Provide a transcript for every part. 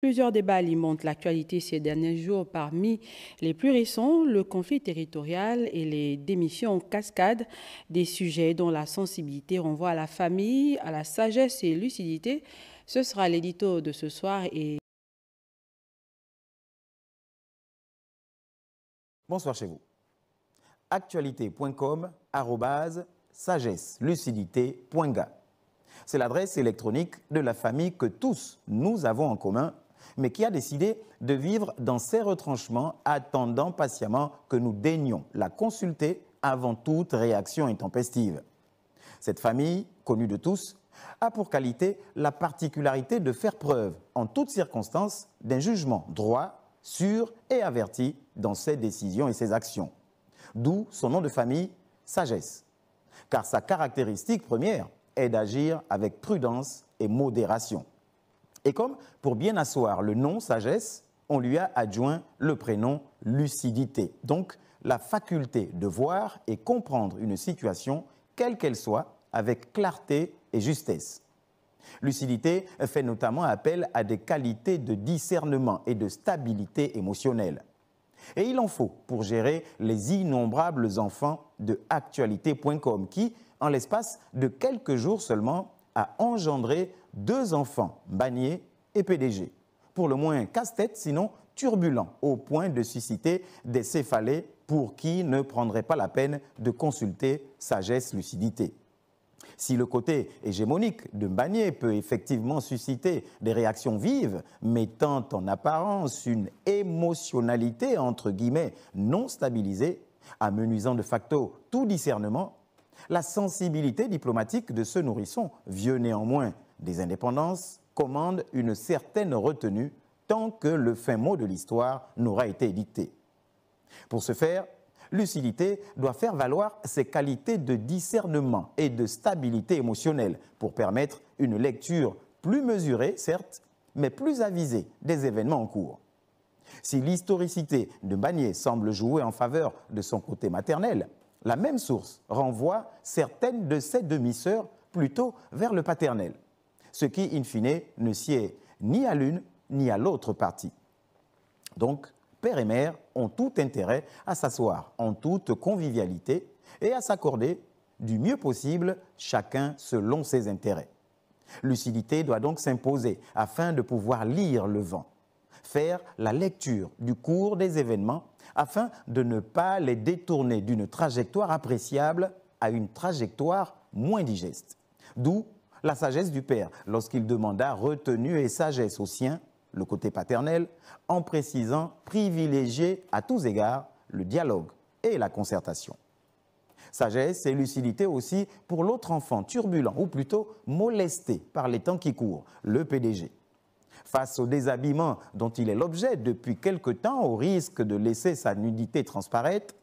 Plusieurs débats alimentent l'actualité ces derniers jours. Parmi les plus récents, le conflit territorial et les démissions en cascade, des sujets dont la sensibilité renvoie à la famille, à la sagesse et lucidité. Ce sera l'édito de ce soir et Bonsoir chez vous. Actualité.com @sagesselucidité.ga. C'est l'adresse électronique de la famille que tous nous avons en commun, mais qui a décidé de vivre dans ses retranchements, attendant patiemment que nous daignions la consulter avant toute réaction intempestive. Cette famille, connue de tous, a pour qualité la particularité de faire preuve, en toutes circonstances, d'un jugement droit, sûr et averti dans ses décisions et ses actions. D'où son nom de famille, Sagesse. Car sa caractéristique première est d'agir avec prudence et modération. Et comme pour bien asseoir le nom Sagesse, on lui a adjoint le prénom Lucidité, donc la faculté de voir et comprendre une situation, quelle qu'elle soit, avec clarté et justesse. Lucidité fait notamment appel à des qualités de discernement et de stabilité émotionnelle. Et il en faut pour gérer les innombrables enfants de Actualité.com qui, en l'espace de quelques jours seulement, a engendré 2 enfants, Mbagné et PDG. Pour le moins casse-tête, sinon turbulent, au point de susciter des céphalées pour qui ne prendrait pas la peine de consulter Sagesse Lucidité. Si le côté hégémonique de Mbagné peut effectivement susciter des réactions vives, mettant en apparence une émotionnalité entre guillemets non stabilisée, amenuisant de facto tout discernement, la sensibilité diplomatique de ce nourrisson, vieux néanmoins des indépendances, commande une certaine retenue tant que le fin mot de l'histoire n'aura été dicté. Pour ce faire, Lucidité doit faire valoir ses qualités de discernement et de stabilité émotionnelle pour permettre une lecture plus mesurée, certes, mais plus avisée des événements en cours. Si l'historicité de Mbagné semble jouer en faveur de son côté maternel, la même source renvoie certaines de ses demi-sœurs plutôt vers le paternel, ce qui, in fine, ne sied ni à l'une ni à l'autre partie. Donc, père et mère ont tout intérêt à s'asseoir en toute convivialité et à s'accorder du mieux possible, chacun selon ses intérêts. Lucidité doit donc s'imposer afin de pouvoir lire le vent, faire la lecture du cours des événements afin de ne pas les détourner d'une trajectoire appréciable à une trajectoire moins digeste. D'où la sagesse du père lorsqu'il demanda retenue et sagesse aux siens, le côté paternel, en précisant privilégier à tous égards le dialogue et la concertation. Sagesse et lucidité aussi pour l'autre enfant turbulent, ou plutôt molesté par les temps qui courent, le PDG. Face au déshabillement dont il est l'objet depuis quelque temps, au risque de laisser sa nudité transparaître,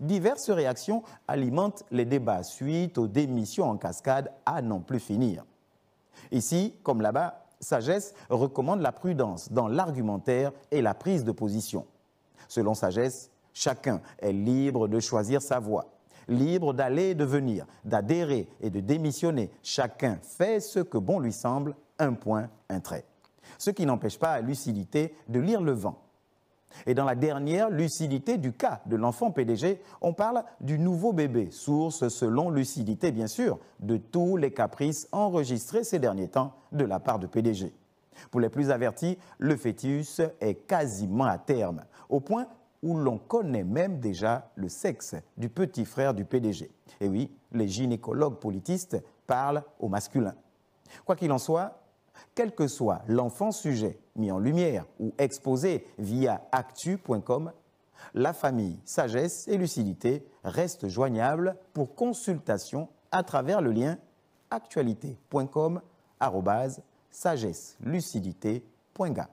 diverses réactions alimentent les débats suite aux démissions en cascade à n'en plus finir. Ici, comme là-bas, Sagesse recommande la prudence dans l'argumentaire et la prise de position. Selon Sagesse, chacun est libre de choisir sa voie, libre d'aller et de venir, d'adhérer et de démissionner. Chacun fait ce que bon lui semble, un point, un trait. Ce qui n'empêche pas à Lucidité de lire le vent. Et dans la dernière lucidité du cas de l'enfant PDG, on parle du nouveau bébé, source selon Lucidité bien sûr, de tous les caprices enregistrés ces derniers temps de la part de PDG. Pour les plus avertis, le fœtus est quasiment à terme, au point où l'on connaît même déjà le sexe du petit frère du PDG. Et oui, les gynécologues politistes parlent au masculin. Quoi qu'il en soit, quel que soit l'enfant sujet mis en lumière ou exposé via actu.com, la famille Sagesse et Lucidité reste joignable pour consultation à travers le lien actualité.com @sagesselucidité.ga.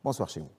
Bonsoir chez vous.